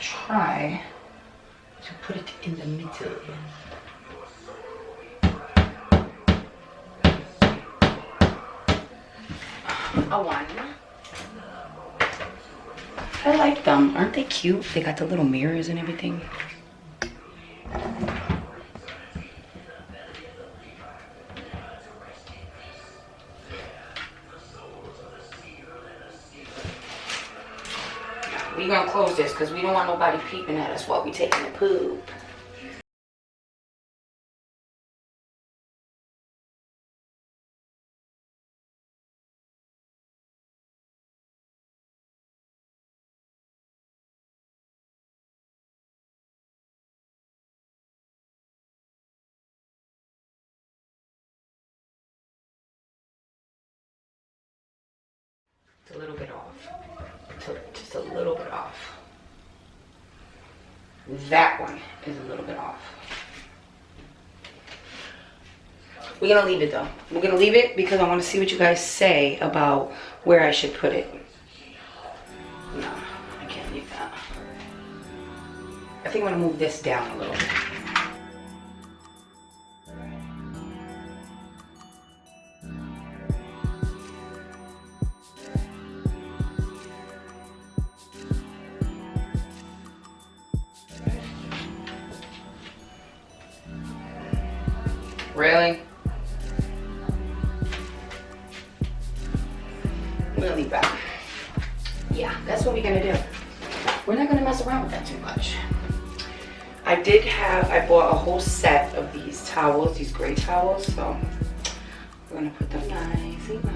try to put it in the middle. A one. I like them. Aren't they cute? They got the little mirrors and everything. We're gonna close this because we don't want nobody peeping at us while we taking a poop. It's a little bit off. Just a little bit off. That one is a little bit off. We're gonna leave it though. We're gonna leave it because I want to see what you guys say about where I should put it. No, I can't leave that. I think I'm gonna move this down a little. Really? I'm gonna leave that. Yeah, that's what we're gonna do. We're not gonna mess around with that too much. I bought a whole set of these towels, these gray towels, so we're gonna put them nicely nice.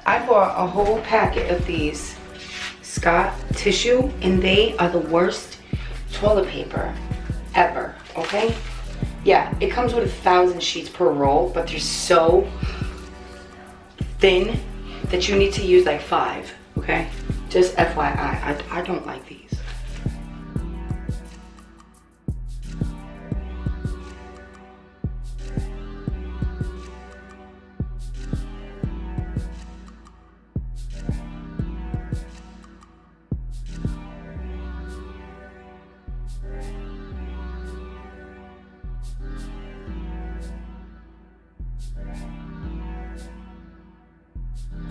I bought a whole packet of these Scott tissue, and they are the worst toilet paper ever, okay? Yeah, it comes with 1,000 sheets per roll, but they're so thin that you need to use like 5, okay? Just FYI, I don't like these.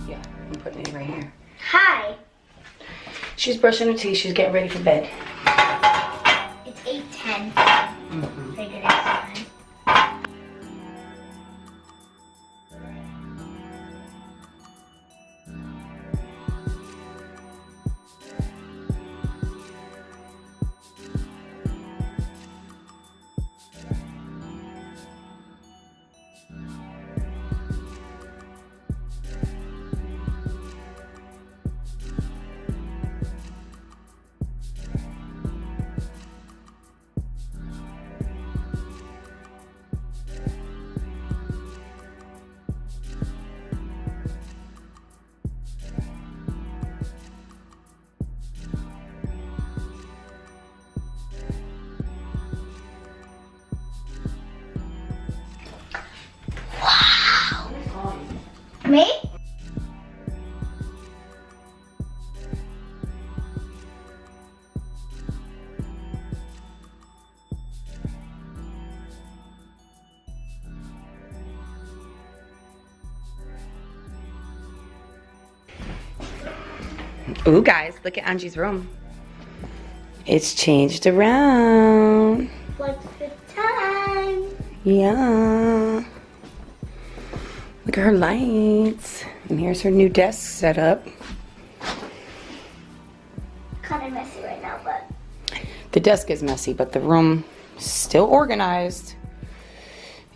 Yeah, I'm putting it right here. Hi. She's brushing her teeth. She's getting ready for bed. It's 8:10. Pretty good exercise. Me? Ooh, guys, look at Angie's room. It's changed around. What's the time? Yeah. Look at her lights. And here's her new desk set up. Kind of messy right now, but The desk is messy, but the room still organized.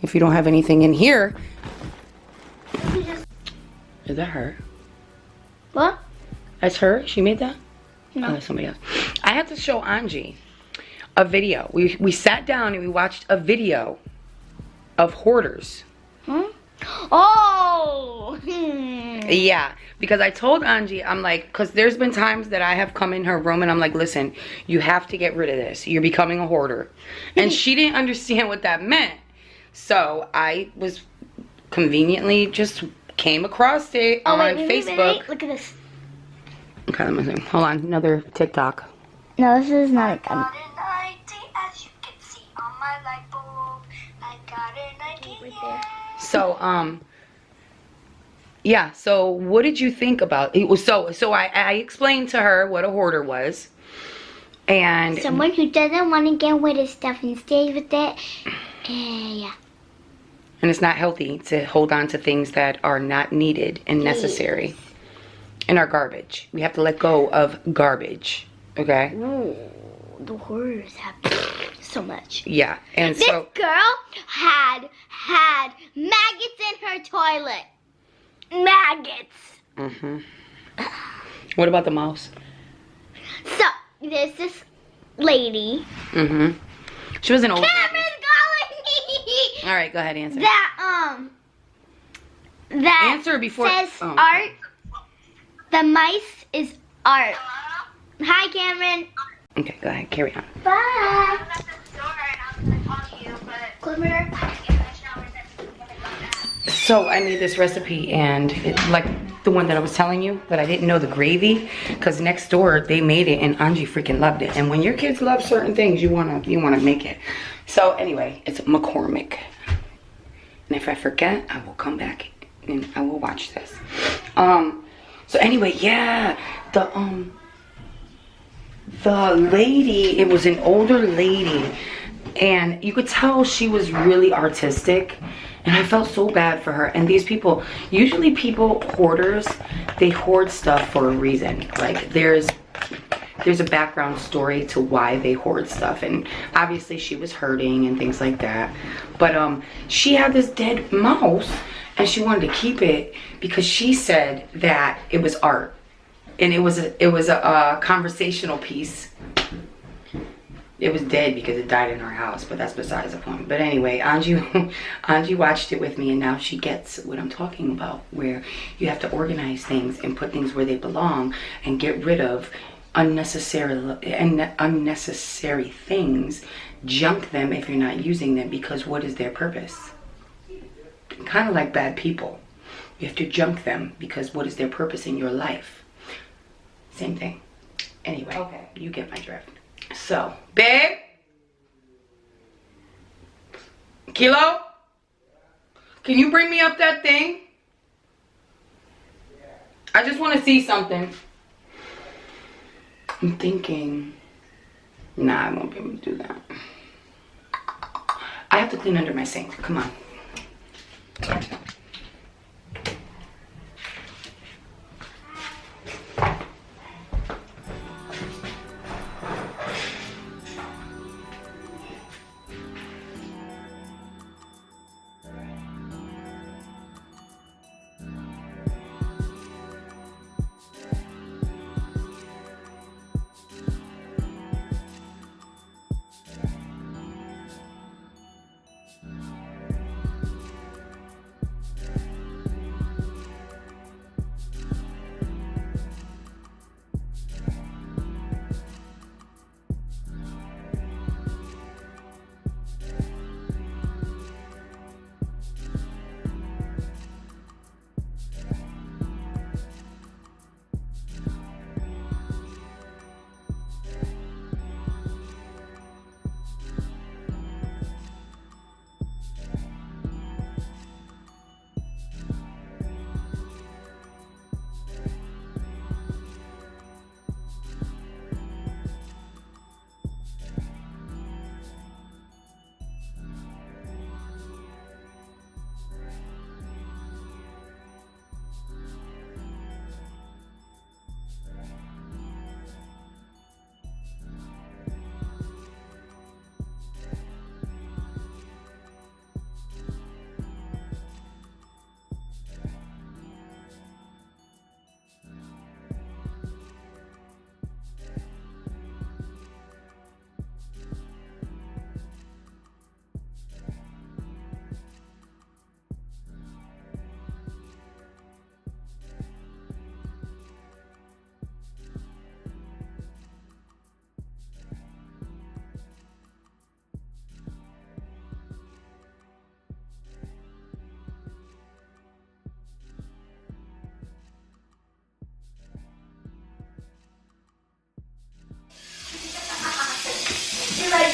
If you don't have anything in here. Is that her? What? That's her? She made that? No. Oh, that's somebody else. I have to show Angie a video. We sat down and we watched a video of hoarders. Oh! Yeah, because I told Angie, I'm like, because there's been times that I have come in her room and I'm like, listen, you have to get rid of this. You're becoming a hoarder. And she didn't understand what that meant. So I was conveniently just came across it on Facebook. Wait. Look at this. Okay, let me see. Hold on, another TikTok. No, this is not a gun. As you can see on my light bulb, I got an idea. So, yeah, so what did you think about it? So I explained to her what a hoarder was. And Someone who doesn't want to get rid of stuff and stays with it. Yeah. and it's not healthy to hold on to things that are not needed and necessary and are garbage. We have to let go of garbage, okay? Ooh, the horrors happen so much. Yeah, and This so girl had maggots in her toilet. Maggots. what about the mouse? So there's this lady. She was an old Cameron's lady. calling me. All right, go ahead, answer. That Answer before says oh. art. The mice is art. Hi, Cameron. Okay, go ahead, carry on. Bye. I'm at the store and I was gonna call you, but Close my door. So I made this recipe, and like the one that I was telling you, but I didn't know the gravy, because next door they made it and Angie freaking loved it. And when your kids love certain things, you wanna make it. So anyway, it's McCormick. And if I forget, I will come back and I will watch this. So anyway, yeah, the lady, it was an older lady, and you could tell she was really artistic, and I felt so bad for her. And these people, usually people, hoarders, they hoard stuff for a reason. Like there's a background story to why they hoard stuff, and obviously she was hurting and things like that. But she had this dead mouse and she wanted to keep it because she said that it was art, and it was a conversational piece. It was dead because it died in our house, but that's besides the point. But anyway, Angie watched it with me, and now she gets what I'm talking about, where you have to organize things and put things where they belong and get rid of unnecessary things. Junk them if you're not using them, because what is their purpose? Kind of like bad people. You have to junk them because what is their purpose in your life? Same thing. Anyway, okay, you get my drift. So, babe, Kilo, can you bring me up that thing? I just want to see something. I'm thinking, nah, I won't be able to do that. I have to clean under my sink. Come on.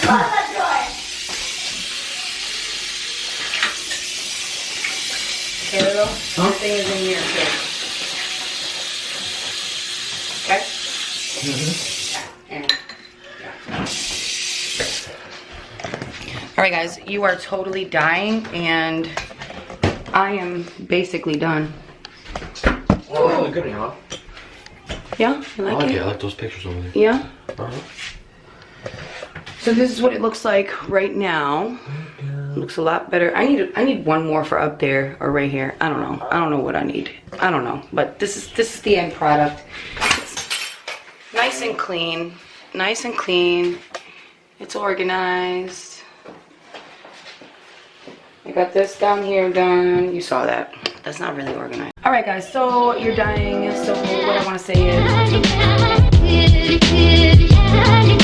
Okay, little. Everything is in here too. Okay? And, yeah. Alright guys, you are totally dying and I am basically done. Oh, really good, huh? Yeah? You I like like it? it. I like those pictures over there. Yeah? Uh-huh. So this is what it looks like right now. Looks a lot better. I need one more for up there or right here. I don't know. I don't know what I need. I don't know. But this is the end product. It's nice and clean. Nice and clean. It's organized. I got this down here done. You saw that. That's not really organized. Alright guys, so you're dying. So what I want to say is